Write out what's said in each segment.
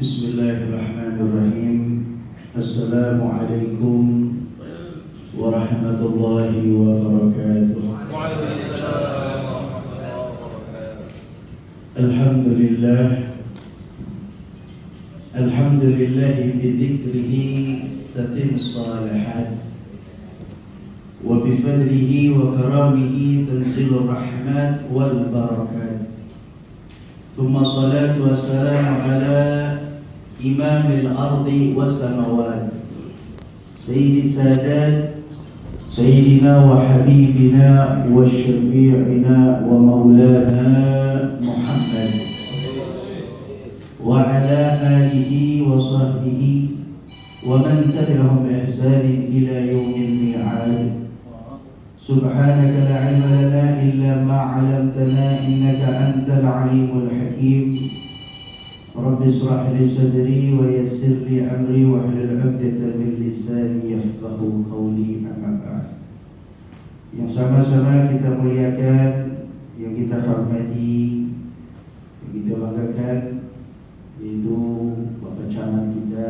Bismillahirrahmanirrahim. Assalamualaikum warahmatullahi wabarakatuh. Waalaikumsalam warahmatullahi wabarakatuh. Alhamdulillah. Alhamdulillah bidzikrihi tatimmus shalihat wa bifadlihi wa karamihi tanzilur rahmat wal barakat. Thumma salatu wassalamu ala imamil ardi was samawat sayyidi sadat sayyidina wa habibina wa syafi'ina wa maulana Muhammad wa ala alihi wa sahbihi wa man tabi'ahum bi ihsanin ila yaumil mi'ad. Subhanaka la ilma lana illa ma 'allamtana innaka antal alimul hakim. Rabbi israh li sadri wa yassir li amri wa hlul 'uqdatam min lisani yafqahu qawli. Amma ba'd. Yang sama-sama kita muliakan, yang kita hormati, yang kita banggakan, yaitu Bapak Camat kita,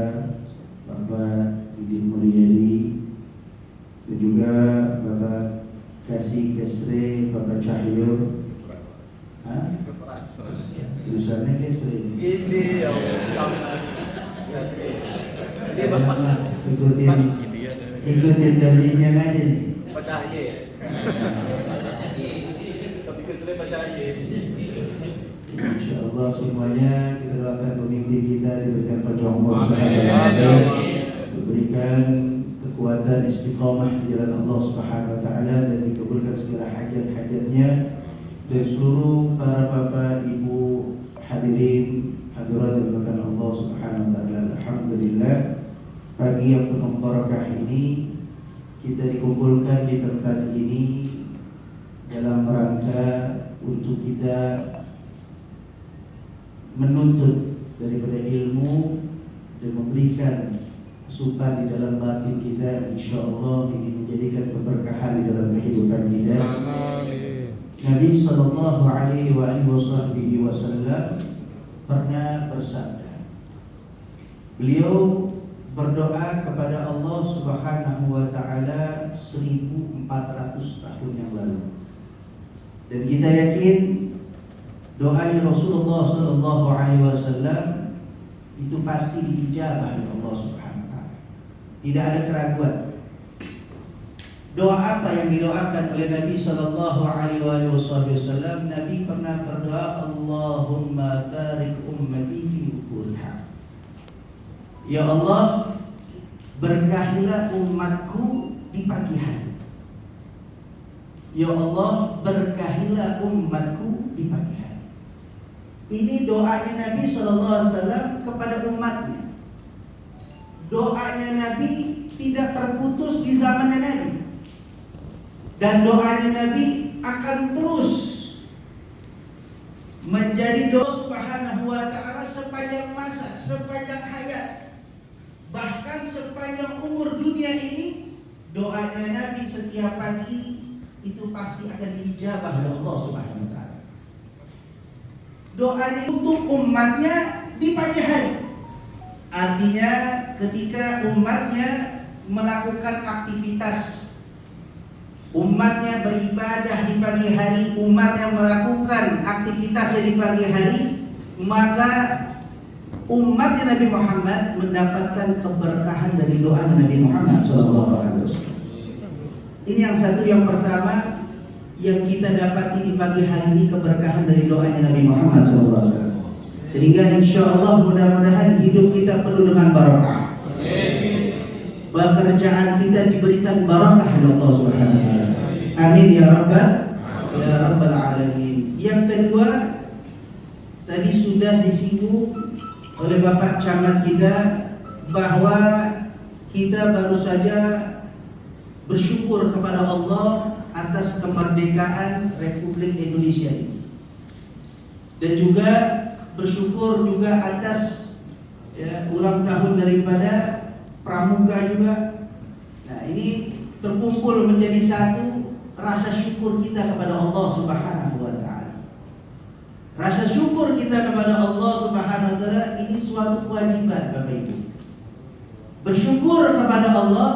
Bapak Didin Mulyadi, dan juga Bapak Kasih Kesre, Bapak Cahyo. Tulisannya Kesre. Kesre, Dia Bapak ikutin dalinya aja nih. Percaya. Kasih Kesre percaya. InsyaAllah semuanya kita doakan pemimpin kita diberikan panjang umur, diberikan kekuatan istiqamah di jalan Allah Subhanahu wa taala, dan dikabulkan segala hajat-hajatnya, dan seluruh para bapak, ibu, hadirin, hadirat yang dimuliakan Allah Subhanahu wa taala. Alhamdulillah, pagi yang penuh barakah ini kita dikumpulkan di tempat ini dalam rangka untuk kita menuntut daripada ilmu dan memberikan asupan di dalam batin kita. InsyaAllah ini menjadikan keberkahan di dalam kehidupan kita. Nabi sallallahu alaihi wasallam pernah bersabda, beliau berdoa kepada Allah Subhanahu wa taala 1400 tahun yang lalu, dan kita yakin doa Rasulullah sallallahu alaihi wasallam itu pasti diijabah oleh Allah Subhanahu wa taala. Tidak ada keraguan. Doa apa yang didoakan oleh Nabi sallallahu alaihi wasallam? Nabi pernah berdoa, Allahumma barik ummati fi bukuriha. Ya Allah, berkahilah umatku di pagi hari. Ya Allah, berkahilah umatku di pagi hari. Ini doanya Nabi SAW kepada umatnya. Doanya Nabi tidak terputus di zamannya Nabi, dan doanya Nabi akan terus menjadi doa Subhanahu wa ta'ala sepanjang masa, sepanjang hayat, bahkan sepanjang umur dunia ini. Doanya Nabi setiap pagi itu pasti akan diijabah oleh Allah Subhanahu wa ta'ala. Doanya untuk umatnya di pagi hari, artinya ketika umatnya melakukan aktivitas, umatnya beribadah di pagi hari, umatnya melakukan aktivitasnya di pagi hari, maka umatnya Nabi Muhammad mendapatkan keberkahan dari doa Nabi Muhammad SAW. Ini yang satu, yang pertama yang kita dapati di pagi hari ini, keberkahan dari doanya Nabi Muhammad SAW. Sehingga insya Allah mudah-mudahan hidup kita penuh dengan barakah. Pekerjaan kita diberikan barakah oleh Allah Subhanahu wa taala. Amin ya rabbal alamin. Yang kedua, tadi sudah disinggung oleh Bapak Camat kita bahwa kita baru saja bersyukur kepada Allah atas kemerdekaan Republik Indonesia ini, dan juga bersyukur juga atas ulang tahun daripada Pramuka juga. Nah, ini terkumpul menjadi satu rasa syukur kita kepada Allah Subhanahu wa Rasa syukur kita kepada Allah Subhanahu wa taala ini suatu kewajiban, Bapak Ibu. Bersyukur kepada Allah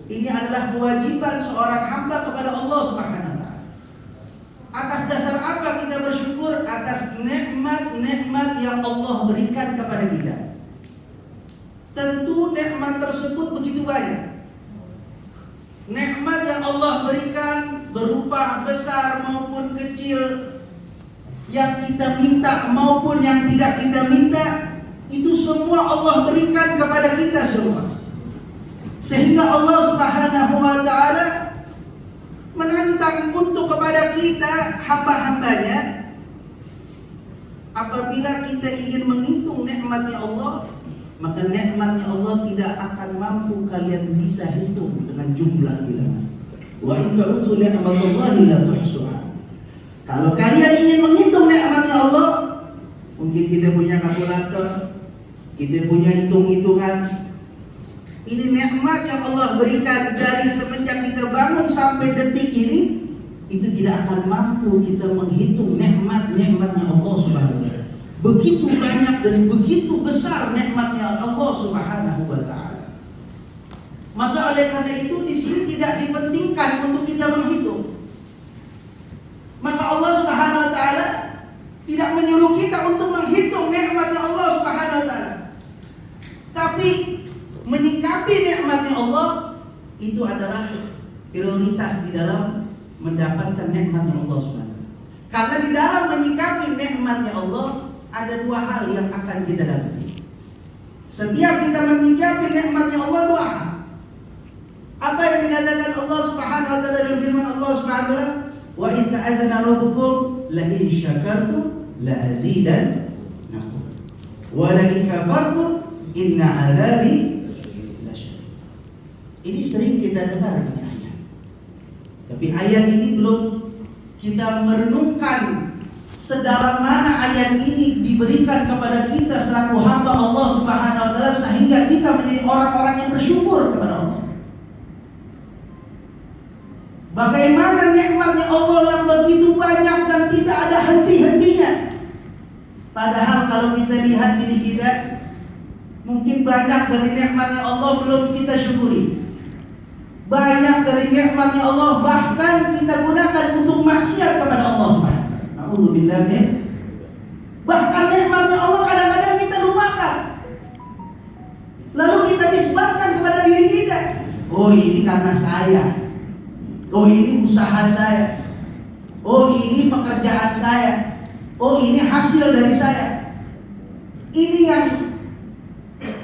ini adalah kewajiban seorang hamba kepada Allah Subhanahu wa taala. Atas dasar apa kita bersyukur? Atas nikmat-nikmat yang Allah berikan kepada kita. Tentu nikmat tersebut begitu banyak. Nikmat yang Allah berikan berupa besar maupun kecil, yang kita minta maupun yang tidak kita minta, itu semua Allah berikan kepada kita semua. Sehingga Allah Subhanahu wa taala menantang untuk kepada kita hamba-hambanya, apabila kita ingin menghitung nikmatnya Allah, maka nikmatnya Allah tidak akan mampu kalian bisa hitung dengan jumlah bilangan. Wa in ta'udzu ni'matallahi la tuhsuha. Kalau kalian ingin menghitung nikmatnya Allah, mungkin kita punya kalkulator, kita punya hitung-hitungan. Ini nikmat yang Allah berikan dari semenjak kita bangun sampai detik ini, itu tidak akan mampu kita menghitung nikmat-nikmatnya Allah Subhanahu wa taala. Begitu banyak dan begitu besar nikmatnya Allah Subhanahu wa taala. Maka oleh karena itu di sini tidak dipentingkan untuk kita menghitung. Maka Allah Subhanahu wa taala tidak menyuruh kita untuk menghitung nikmatnya Allah Subhanahu wa taala. Tapi menyikapi nikmatnya Allah itu adalah prioritas di dalam mendapatkan nikmatnya Allah Subhanahu wa taala. Karena di dalam menyikapi nikmatnya Allah ada dua hal yang akan kita dapati. Setiap kita menyikapi nikmatnya Allah, dua hal. Apa yang dikatakan Allah Subhanahu wa taala dalam firman Allah Subhanahu wa taala, wa in ta'adzana rabbukum la in syakartum la azidannakum wa la in kafartum inna 'adzabi lasyadid. Ini sering kita dengar ini ayat. Tapi ayat ini belum kita merenungkan sedalam mana ayat ini diberikan kepada kita selaku hamba Allah Subhanahu wa taala sehingga kita menjadi orang-orang yang bersyukur kepada Allah. Bagaimana nikmatnya Allah yang begitu banyak dan tidak ada henti-hentinya. Padahal kalau kita lihat diri kita, mungkin banyak dari nikmatnya Allah belum kita syukuri. Banyak dari nikmatnya Allah bahkan kita gunakan untuk maksiat kepada Allah Subhanahu wa taala. Alhamdulillah. Bahkan nikmatnya Allah kadang-kadang kita lupakan. Lalu kita nisbatkan kepada diri kita. Oh, ini karena saya. Oh, ini usaha saya. Oh, ini pekerjaan saya. Oh, ini hasil dari saya. Ini yang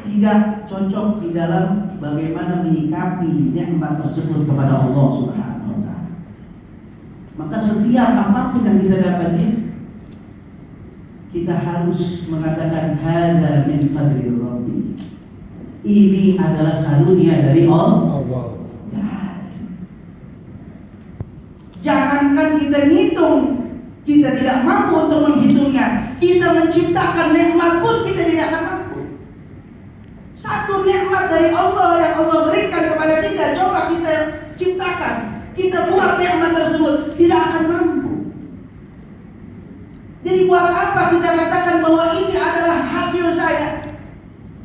tidak cocok di dalam bagaimana menyikapi nikmat tersebut kepada Allah Subhanahu wa taala. Maka setiap apapun yang kita dapati, kita harus mengatakan hadza min fadli rabbi. Ini adalah karunia dari Allah. Jangankan kita ngitung, kita tidak mampu untuk menghitungnya. Kita menciptakan nikmat pun kita tidak akan mampu. Satu nikmat dari Allah yang Allah berikan kepada kita, coba kita ciptakan, kita buat nikmat tersebut, tidak akan mampu. Jadi buat apa kita katakan bahwa ini adalah hasil saya?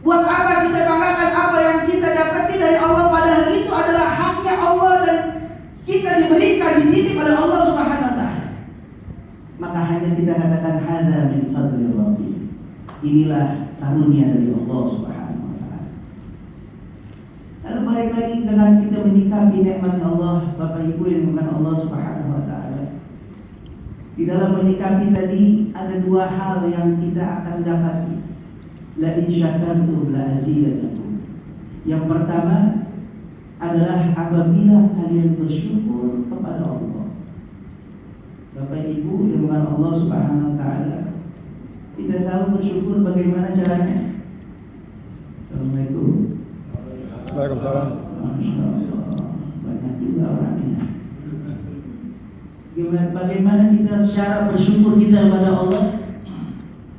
Buat apa kita banggakan apa yang kita dapati dari Allah, padahal itu adalah haknya Allah dan kita diberikan, dititip oleh Allah Subhanahu wa taala. Maka hanya kita katakan hadza min fadli rabbi. Inilah karunia dari Allah Subhanahu wa taala. Lalu balik lagi dengan kita menyikapi nikmat Allah, Bapak Ibu yang dimuliakan Allah Subhanahu wa taala. Di dalam menyikapi tadi ada dua hal yang kita akan dapati. La in syakartum la azidannakum. Yang pertama adalah apabila kalian bersyukur kepada Allah. Bapak Ibu yang dimuliakan Allah Subhanahu wa taala, kita tahu bersyukur bagaimana caranya? Assalamualaikum. Waalaikumsalam. Masya Allah, banyak juga orangnya. Bagaimana kita cara bersyukur kita kepada Allah?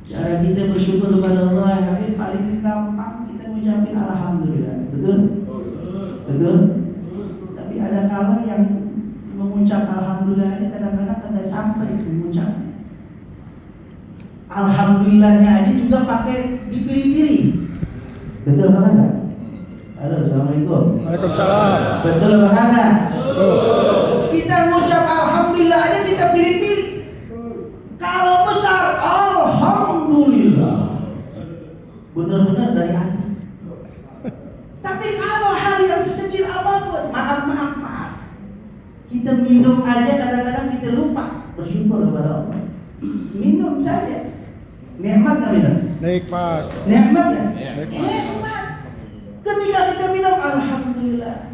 Cara kita bersyukur kepada Allah paling gampang kita mengucapkan alhamdulillah, betul? Betul? Tapi ada kala yang mengucap alhamdulillah ini kadang-kadang tidak sampai mengucapnya. Alhamdulillahnya aja juga pakai dipilih-pilih. Betul apa enggak? Halo, assalamualaikum. Waalaikumsalam. Betul apa enggak? Oh. Kita ngucap alhamdulillah aja kita pilih-pilih. Kalau besar, alhamdulillah. Benar-benar dari hati. Tapi kalau hal yang sekecil apapun, maaf. Kita minum aja kadang-kadang kita lupa bersyukur kepada Allah. Minum saja. Nikmat kali ini. Nikmat. Nikmat ya? Nikmat. Nikmat. Ketika kita minum, alhamdulillah.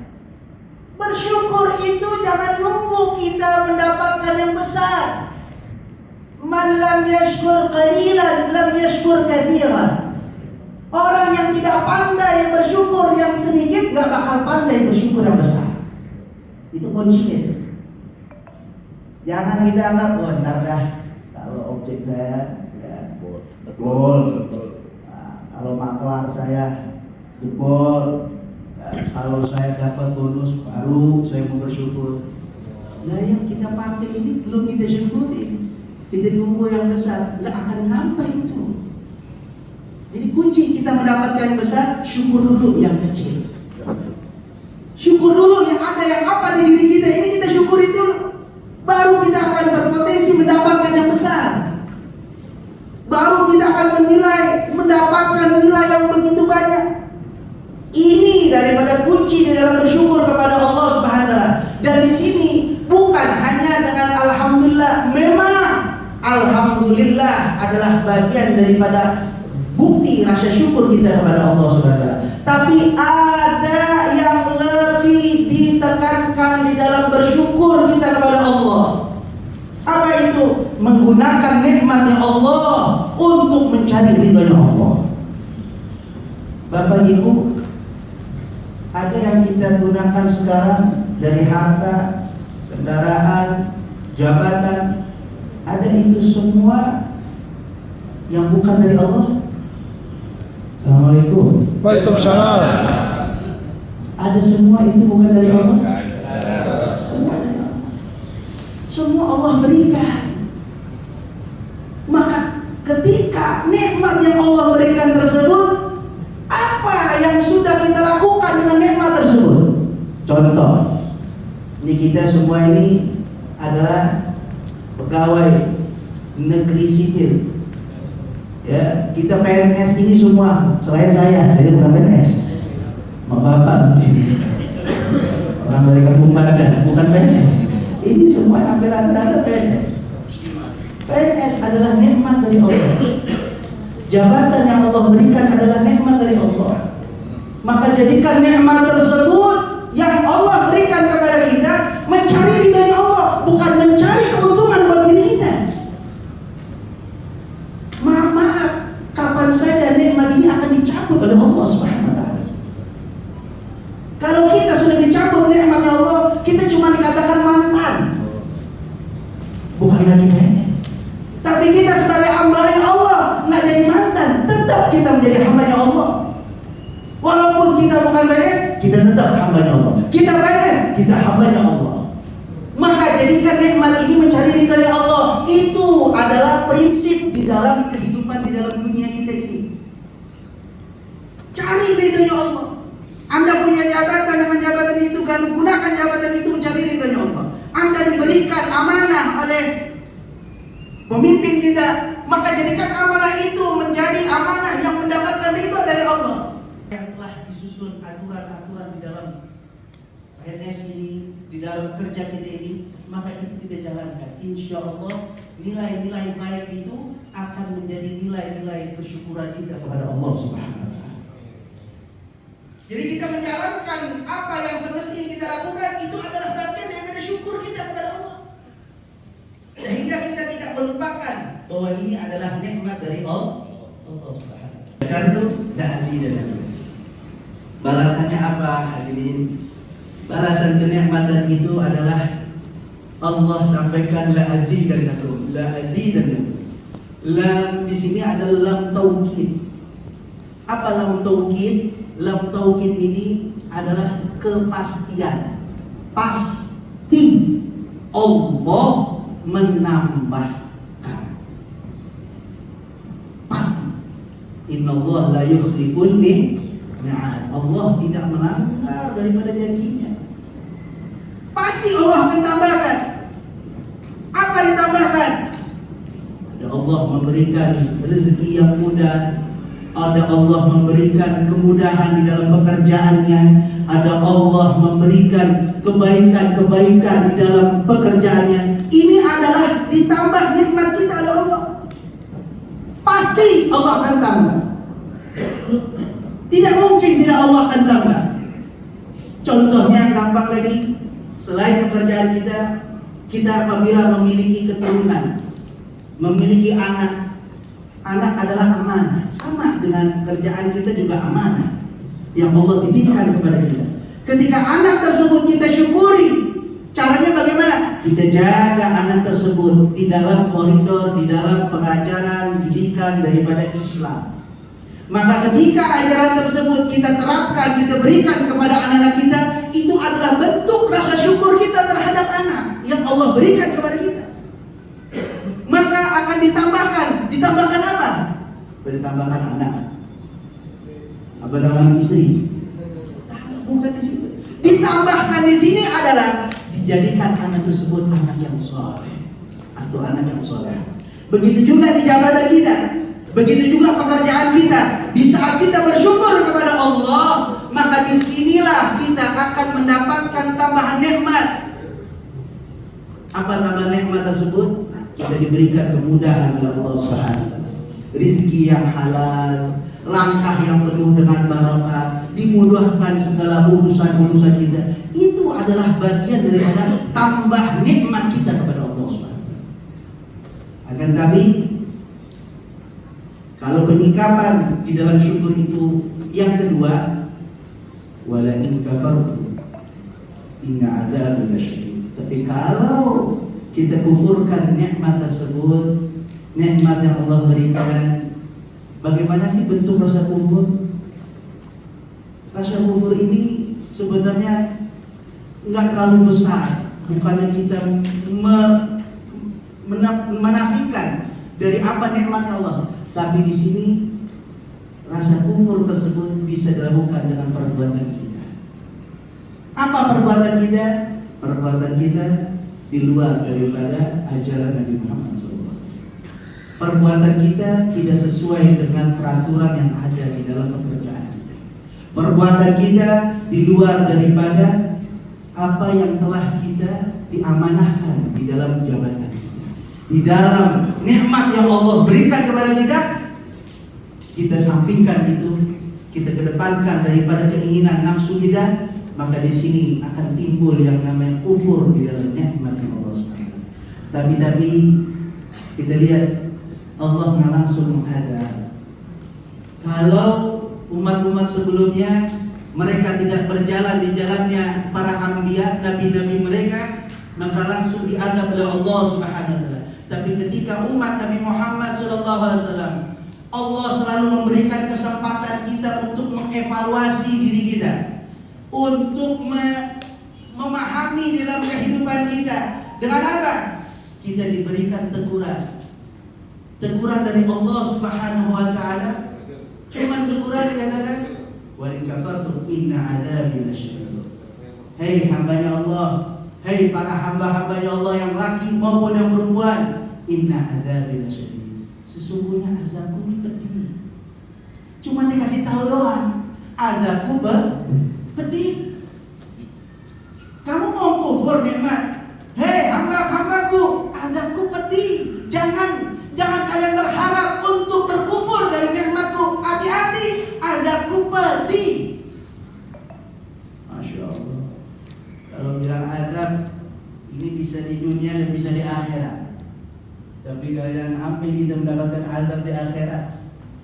Bersyukur itu jangan nunggu kita mendapatkan yang besar. Man lam yashkur qalilan, lam yashkur kathiran. Orang yang tidak pandai bersyukur yang sedikit gak bakal pandai bersyukur yang besar. Itu kuncinya. Jangan kita anggap, oh ntar dah kalau objek saya ya betul. Nah, kalau maklar saya jebol. Kalau saya dapat bonus baru saya mau bersyukur. Nah yang kita pakai ini belum kita syukuri. Kita tunggu yang besar, nggak akan sampai itu. Jadi kunci kita mendapatkan yang besar, syukur dulu yang kecil. Syukur dulu yang ada, yang apa di diri kita ini kita syukuri dulu. Baru kita akan berpotensi mendapatkan yang besar. Baru kita akan mendapatkan nilai yang begitu banyak. Ini daripada kunci di dalam bersyukur kepada Allah Subhanahu wa taala. Dan di sini bukan hanya dengan alhamdulillah, memang alhamdulillah adalah bagian daripada bukti rasa syukur kita kepada Allah Subhanahu wa taala. Tapi ada yang lebih ditekankan di dalam bersyukur kita kepada Allah. Apa itu? Menggunakan nikmatnya Allah untuk mencari ridhonya Allah. Bapak Ibu, ada yang kita gunakan sekarang dari harta, kendaraan, jabatan, ada itu semua yang bukan dari Allah. Assalamualaikum. Waalaikumsalam. Ada semua itu bukan dari Allah. Semua dari Allah. Semua Allah berikan. Maka ketika nikmat yang Allah berikan tersebut, apa yang sudah kita lakukan dengan nikmat tersebut? Contoh, ini kita semua ini adalah pegawai negeri sipil. Ya, kita PNS ini semua, selain saya bukan PNS. Bapak mungkin orang dari kampung Badan, bukan PNS. Ini semua hampir rata-rata PNS. PNS adalah nikmat dari Allah. Jabatan yang Allah berikan adalah nikmat dari Allah. Maka jadikan nikmat tersebut yang Allah berikan kepada kita mencari ridha Allah, bukan mencari keuntungan buat diri kita. Maaf, kapan saja nikmat ini akan dicabut oleh Allah Subhanahu wa taala. Kalau kita sudah dicabut nikmatnya Allah, kita cuma dikatakan mantan. Bukan lagi PNS. Tapi kita sebagai hamba-Nya Allah nggak jadi mantan, tetap kita menjadi hamba-Nya Allah. Walaupun kita bukan PNS, kita tetap hamba-Nya Allah. Kita PNS, kita hamba-Nya Allah. Maka jadikan nikmat ini mencari ridha Allah. Itu adalah prinsip di dalam kehidupan di dalam dunia kita ini. Cari ridha Allah. Anda punya jabatan, dengan jabatan itu kan gunakan jabatan itu mencari ridha Allah. Anda diberikan amanah oleh pemimpin kita, maka jadikan amanah itu menjadi amanah yang mendapatkan ridho dari Allah. Yang telah disusun aturan-aturan di dalam PNS ini, di dalam kerja kita ini, maka itu kita jalankan. Insya Allah nilai-nilai baik itu akan menjadi nilai-nilai kesyukuran kita kepada Allah Subhanahu wa taala. Jadi kita menjalankan apa yang semestinya kita lakukan, itu adalah bagian daripada syukur kita kepada Allah. Sehingga kita tidak melupakan bahwa ini adalah nikmat dari Allah Subhanahu wa taala. Karena dan balasannya apa hadirin? Balasan kenikmatan itu adalah Allah sampaikan la azidannakum, la azidannakum. Lam di sini adalah lam taukid. Apa lam taukid? Lam taukid ini adalah kepastian. Pasti Allah menambahkan. Innallaha la yukhliful mi'ad. Allah tidak melanggar daripada janjinya. Pasti Allah akan tambahkan. Apa ditambahkan? Ada Allah memberikan rezeki yang mudah, ada Allah memberikan kemudahan di dalam pekerjaannya, ada Allah memberikan kebaikan-kebaikan di dalam pekerjaannya. Ini adalah ditambah nikmat kita oleh Allah. Pasti Allah akan tambah. Tidak mungkin tidak Allah akan tambah. Contohnya gampang lagi, selain pekerjaan kita apabila memiliki keturunan, memiliki anak adalah amanah. Sama dengan kerjaan kita juga amanah yang Allah titipkan kepada kita. Ketika anak tersebut kita syukuri, caranya bagaimana? Kita jaga anak tersebut di dalam koridor, di dalam pengajaran, didikan daripada Islam. Maka ketika ajaran tersebut kita terapkan, kita berikan kepada anak-anak kita, itu adalah bentuk rasa syukur kita terhadap anak yang Allah berikan kepada kita. Maka akan ditambahkan apa? Ditambahkan anak. Apa nama istri? Bukan di situ. Ditambahkan di sini adalah dijadikan anak tersebut anak yang soleh atau anak yang soleh. Begitu juga di jabatan kita, begitu juga pekerjaan kita. Di saat kita bersyukur kepada Allah, maka disinilah kita akan mendapatkan tambahan nikmat. Apa tambahan nikmat tersebut? Kita diberikan kemudahan oleh Allah SWT, rizki yang halal, langkah yang penuh dengan barokah, dimudahkan segala urusan-urusan kita. Itu adalah bagian daripada tambah nikmat kita kepada Allah SWT. Akan tapi kalau penyikapan di dalam syukur itu yang kedua, wala in kafartu inna adzabi lasyadid. Tapi kalau kita kufurkan nikmat tersebut, nikmat yang Allah berikan, bagaimana sih bentuk rasa kufur? Rasa kufur ini sebenarnya enggak terlalu besar. Bukannya kita menafikan dari apa nikmatnya Allah, tapi di sini rasa kufur tersebut bisa dilakukan dengan perbuatan kita. Apa perbuatan kita? Perbuatan kita di luar daripada ajaran Nabi Muhammad SAW. Perbuatan kita tidak sesuai dengan peraturan yang ada di dalam pekerjaan kita. Perbuatan kita di luar daripada apa yang telah kita diamanahkan di dalam jabatan kita. Di dalam nikmat yang Allah berikan kepada kita sampingkan itu, kita kedepankan daripada keinginan nafsu kita. Maka di sini akan timbul yang namanya kufur di dalam nikmat yang Allah SWT. Tapi kita lihat Allah nggak langsung menghadap. Kalau umat-umat sebelumnya mereka tidak berjalan di jalannya para anbiya, nabi-nabi mereka, maka langsung diadab oleh Allah Subhanahu wa taala. Tapi ketika umat Nabi Muhammad SAW, Allah selalu memberikan kesempatan kita untuk mengevaluasi diri kita, untuk memahami dalam kehidupan kita. Dengan apa? Kita diberikan teguran dari Allah Subhanahu wa taala. Cuman teguran dikatakan, wa in kafartum inna adzabi lasyadid. Hei hambanya Allah, hei para hamba-hambanya Allah yang laki maupun yang perempuan, inna adzabi lasyadid. Sesungguhnya azabku ini pedih. Cuman dikasih tahu doang, azabku pedih. Kamu mau kufur nikmat? Hei hamba-hambaku, azabku pedih. Jangan kalian berharap untuk berkufur dari nikmatku. Hati-hati, azabku pedih. Masya Allah. Kalau bilang azab, ini bisa di dunia dan bisa di akhirat. Tapi kalian sampai kita mendapatkan azab di akhirat,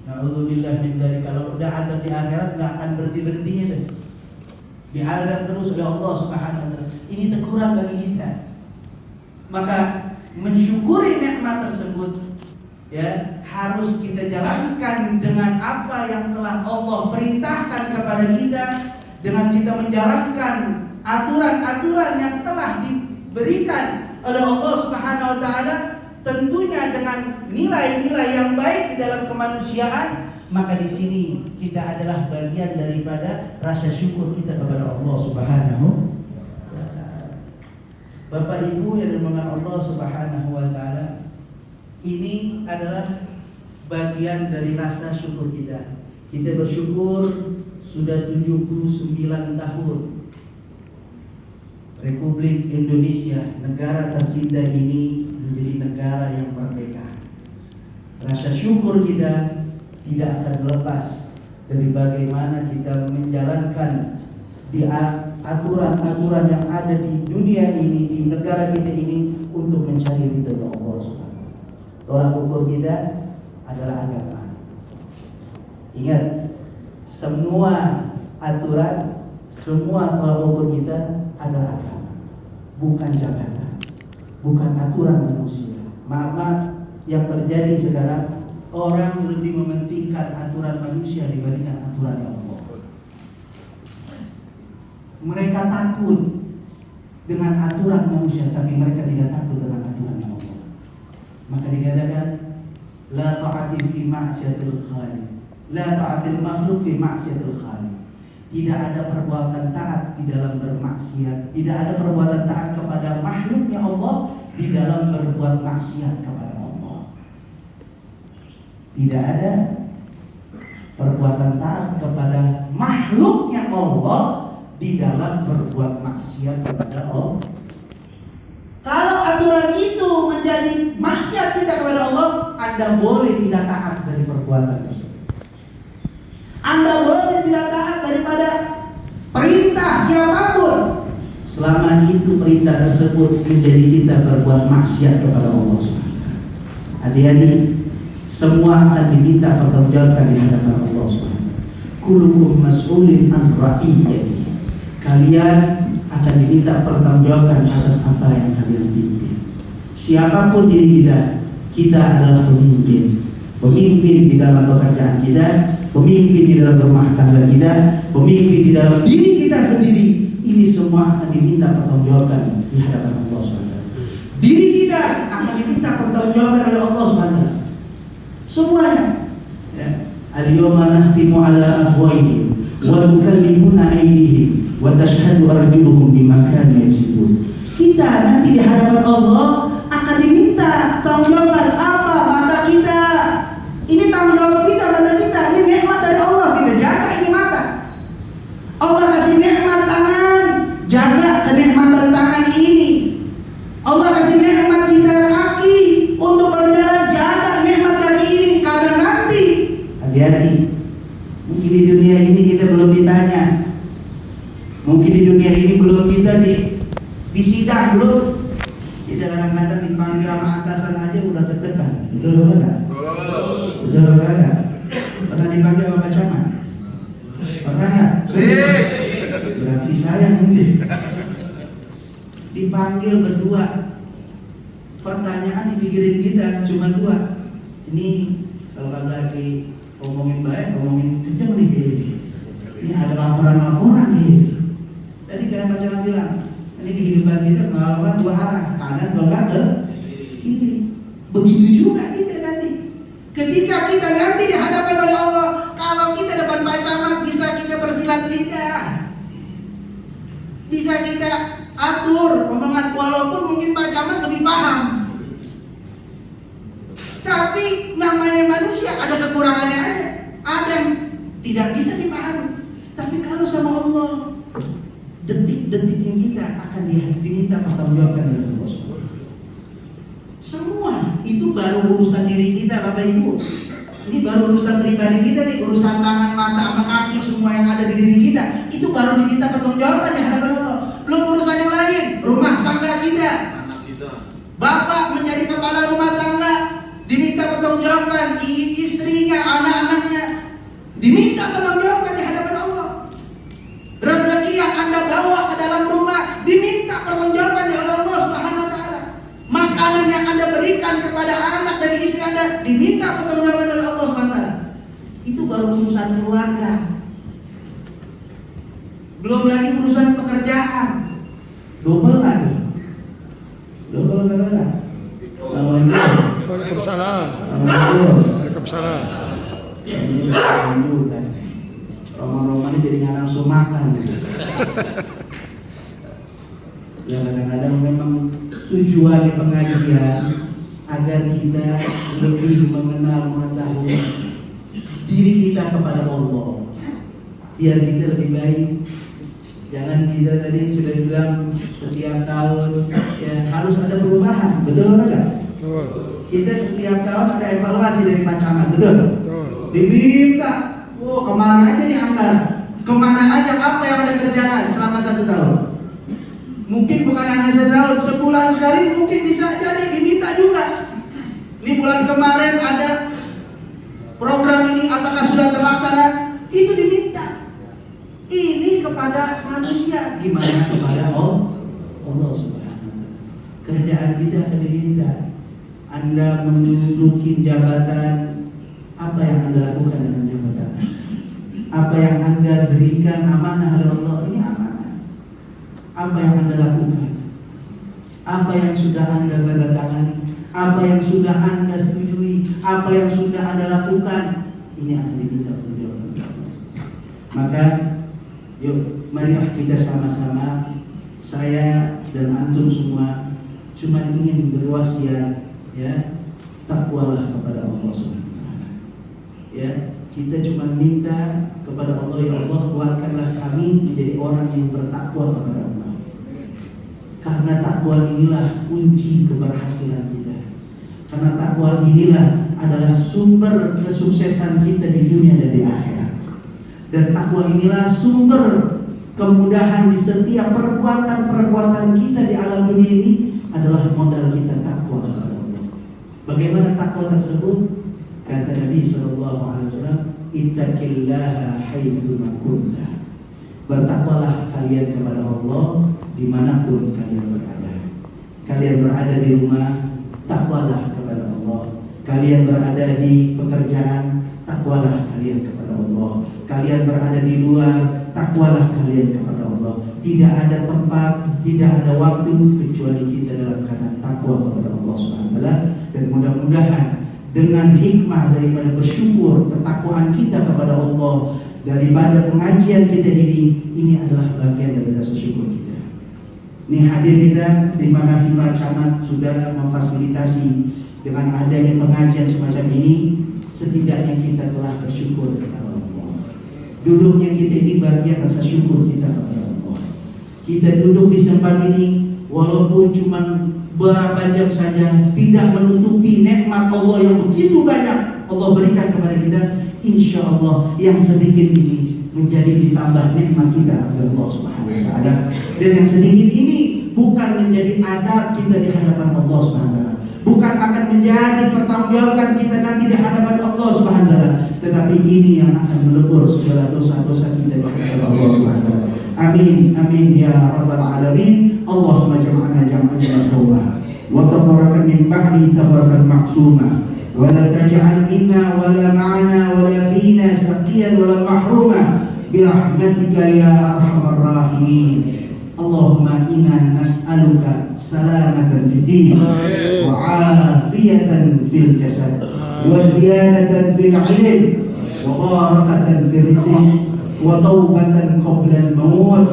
na'udzubillah min dzalik. Kalau udah azab di akhirat nggak akan berhenti-berhentinya deh. Diazab terus oleh Allah Subhanahu wa taala. Ini teguran bagi kita. Maka mensyukuri nikmat tersebut ya harus kita jalankan dengan apa yang telah Allah perintahkan kepada kita, dengan kita menjalankan aturan-aturan yang telah diberikan oleh Allah Subhanahu wa taala, tentunya dengan nilai-nilai yang baik di dalam kemanusiaan. maka di sini kita adalah bagian daripada rasa syukur kita kepada Allah Subhanahu wa taala. Bapak Ibu yang dimuliakan Allah Subhanahu wa taala, ini adalah bagian dari rasa syukur kita. Kita bersyukur sudah 79 tahun Republik Indonesia, negara tercinta ini menjadi negara yang merdeka. Rasa syukur kita tidak akan lepas dari bagaimana kita menjalankan di aturan-aturan yang ada di dunia ini, di negara kita ini, untuk mencari ridho Allah Subhanahu. Tolak ukur kita adalah agama. Ingat, semua aturan, semua tolak ukur kita adalah agama, bukan jabatan, bukan aturan manusia. Maaf, yang terjadi sekarang, orang lebih mementingkan aturan manusia dibandingkan aturan Allah. Mereka takut dengan aturan manusia, tapi mereka tidak takut dengan aturan Allah. Maka dikatakan, la ta'atil fi ma'siyatil khaliq, la ta'atil makhluk fi ma'siyatil khaliq. Tidak ada perbuatan taat di dalam bermaksiat, tidak ada perbuatan taat kepada makhluknya Allah di dalam berbuat maksiat kepada Allah. Tidak ada perbuatan taat kepada makhluknya Allah di dalam berbuat maksiat kepada Allah. Kalau aturan itu menjadi maksiat kita kepada Allah, Anda boleh tidak taat dari perbuatan tersebut. Anda boleh tidak taat daripada perintah siapapun, selama itu perintah tersebut menjadi kita berbuat maksiat kepada Allah SWT. Hati-hati, semua akan diminta pertanggungjawabkan di hadapan Allah SWT. Kullukum mas'ulin an ra'iyyati. Kalian akan diminta pertanggungjawabkan atas apa yang kalian pimpin. Siapapun diri kita adalah pemimpin. Pemimpin di dalam pekerjaan kita, pemimpin di dalam rumah tangga kita, pemimpin di dalam diri kita sendiri. Ini semua akan diminta pertanggungjawabkan di hadapan Allah SWT. Diri kita akan diminta pertanggungjawabkan oleh Allah SWT. Semuanya. Ya. Al-yawma nakhtimu ala afwahihim wa nukallimuna aydihim wa tashhadu arjuluhum bima kanu yaksibun. Kita nanti di hadapan Allah akan diminta tanggungjawab apa mata kita. Ini tanggung jawab kita, mata kita. Ini nikmat dari Allah, kita jaga ini mata. Allah kasih nikmat tangan, jaga kenikmatan tangan ini. Allah kasih nikmat kita kaki untuk berjalan, jaga nikmat kaki ini. Karena nanti, hati-hati, mungkin di dunia ini kita belum ditanya, mungkin di dunia ini belum kita di sidang belum. Kita kadang-kadang dipanggil sama atasan aja udah deg-degan. Betul enggak? Betul enggak? Pernah dipanggil sama Pak Camat? Pernah enggak? Berarti sayang nanti. Dipanggil berdua. Pertanyaan dipikirin kita cuma dua. Ini kalau kagak ngomongin baik, ngomongin kenceng nih kayaknya. Ini ada laporan-laporan nih. Tadi kayak Pak Camat bilang, ini kehidupan kita melakukan dua arah, kanan atau ke kiri. Begitu juga kita nanti. Ketika kita nanti dihadapkan oleh Allah, kalau kita depan Pak Camat bisa kita bersilat lidah, bisa kita atur omongan, walaupun mungkin Pak Camat lebih paham. Tapi namanya manusia ada kekurangannya aja, ada yang tidak bisa dipahami. Tapi kalau sama Allah, detik-detik yang kita akan diminta pertanggungjawabkan oleh Allah. Semua itu baru urusan diri kita, Bapak Ibu. Ini baru urusan pribadi kita nih, urusan tangan, mata, sama kaki, semua yang ada di diri kita. Itu baru diminta pertanggungjawaban di hadapan Allah. Belum urusan yang lain, rumah tangga kita. Anak kita. Bapak menjadi kepala rumah tangga, diminta pertanggungjawaban, istrinya, anak-anaknya, diminta pertanggungjawaban di hadapan Allah. Rezeki yang Anda bawa ke dalam rumah diminta pertanggungjawaban oleh Allah Subhanahu wa taala. Makanan yang Anda berikan kepada anak dari istri Anda diminta pertanggungjawaban oleh Allah Subhanahu wa taala. Itu baru urusan keluarga. Belum lagi urusan pekerjaan. Double lagi. Double lagi. Waalaikumsalam. Waalaikumsalam. Ini lanjutan. Roman-romannya jadi nggak langsung makan gitu. Ya kadang-kadang memang tujuan pengajian agar kita lebih mengenal mengetahui diri kita kepada Allah, biar kita lebih baik. Jangan kita tadi sudah bilang setiap tahun ya harus ada perubahan, betul enggak? Betul. Kita setiap tahun ada evaluasi dari Pak Camat, betul? Betul. Diminta, kemana aja nih anggaran? Kemana aja, apa yang ada kerjaan selama 1 tahun? Mungkin bukan hanya setahun, sebulan sekali mungkin bisa jadi diminta juga. Ini bulan kemarin ada program ini, apakah sudah terlaksana? Itu diminta. Ini kepada manusia, gimana kepada Allah Subhanahu wa Ta'ala. Kerjaan kita akan diminta. Anda menduduki jabatan, apa yang Anda lakukan dengan jabatan? Apa yang Anda berikan amanah oleh Allah, ini amanah. Apa yang Anda lakukan? Apa yang sudah Anda tanda-tangani? Apa yang sudah Anda setujui? Apa yang sudah Anda lakukan? Ini akan diminta oleh Allah. Maka yuk, marilah kita sama-sama, saya dan antum semua cuma ingin berwasiat, ya, takwalah kepada Allah Subhanahu wa Ta'ala. Ya, kita cuma minta kepada Allah, ya Allah, kuatkanlah kami menjadi orang yang bertakwa kepada Allah. Karena takwa inilah kunci keberhasilan kita. Karena takwa inilah adalah sumber kesuksesan kita di dunia dan di akhirat. Dan takwa inilah sumber kemudahan di setiap perbuatan-perbuatan kita di alam dunia ini adalah modal kita takwa kepada Allah. Bagaimana takwa tersebut? Kata Nabi SAW, ittaqillaha haitsu kunta. Bertakwalah kalian kepada Allah dimanapun kalian berada. Kalian berada di rumah, takwalah kepada Allah. Kalian berada di pekerjaan, takwalah kalian kepada Allah. Kalian berada di luar, takwalah kalian kepada Allah. Tidak ada tempat, tidak ada waktu kecuali kita dalam keadaan takwa kepada Allah SWT. Dan mudah-mudahan dengan hikmah daripada bersyukur ketakwaan kita kepada Allah, daripada pengajian kita ini adalah bagian dari rasa syukur kita. Ini hadir kita, terima kasih Pak Camat sudah memfasilitasi dengan adanya pengajian semacam ini. Setidaknya kita telah bersyukur kepada Allah. Duduknya kita ini bagian rasa syukur kita kepada Allah. Kita duduk di tempat ini walaupun cuma berapa jam saja, tidak menutupi nikmat Allah yang begitu banyak Allah berikan kepada kita. Insya Allah yang sedikit ini menjadi ditambah nikmat kita oleh Allah Subhanahu wa Ta'ala. Dan yang sedikit ini bukan menjadi adab kita di hadapan Allah Subhanahu wa Ta'ala, bukan akan menjadi pertanggungjawaban kita nanti di hadapan Allah Subhanahu wa Ta'ala, tetapi ini yang akan melebur segala dosa-dosa kita di hadapan Allah Subhanahu wa Ta'ala. Amin, amin ya rabbal alamin. Allahumma jam'ana jam'an marhuma wa tafarraqna min ba'di tafarraqan maksuma wa la taj'al minna wa la ma'ana wa la fina saqiyan wa la mahruma bi rahmatika ya arhamar rahimin. Allahumma inna nas'aluka salamatan fid din wa afiyatan fil jasad wa ziyadatan fil ilm wa barakatan fil rizq wa tawbatan qabla al-maut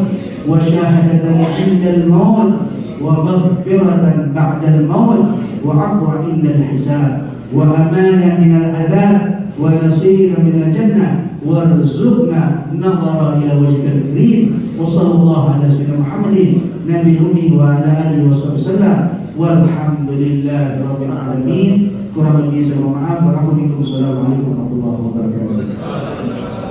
wa syahadatan 'inda al-maut wa maghfiratan ba'da al-maut wa 'afwa 'inda al-hisab wa amana min al-'adab wa nasira min al-jannah warzuqna nadhara ila wajhikal karim. Wa sallallahu ala sayyidina Muhammadin nabiyil ummi wa ala alihi wasallam walhamdulillahi rabbil alamin. Kurang lebih saya mohon maaf. Wassalamualaikum warahmatullahi wabarakatuh.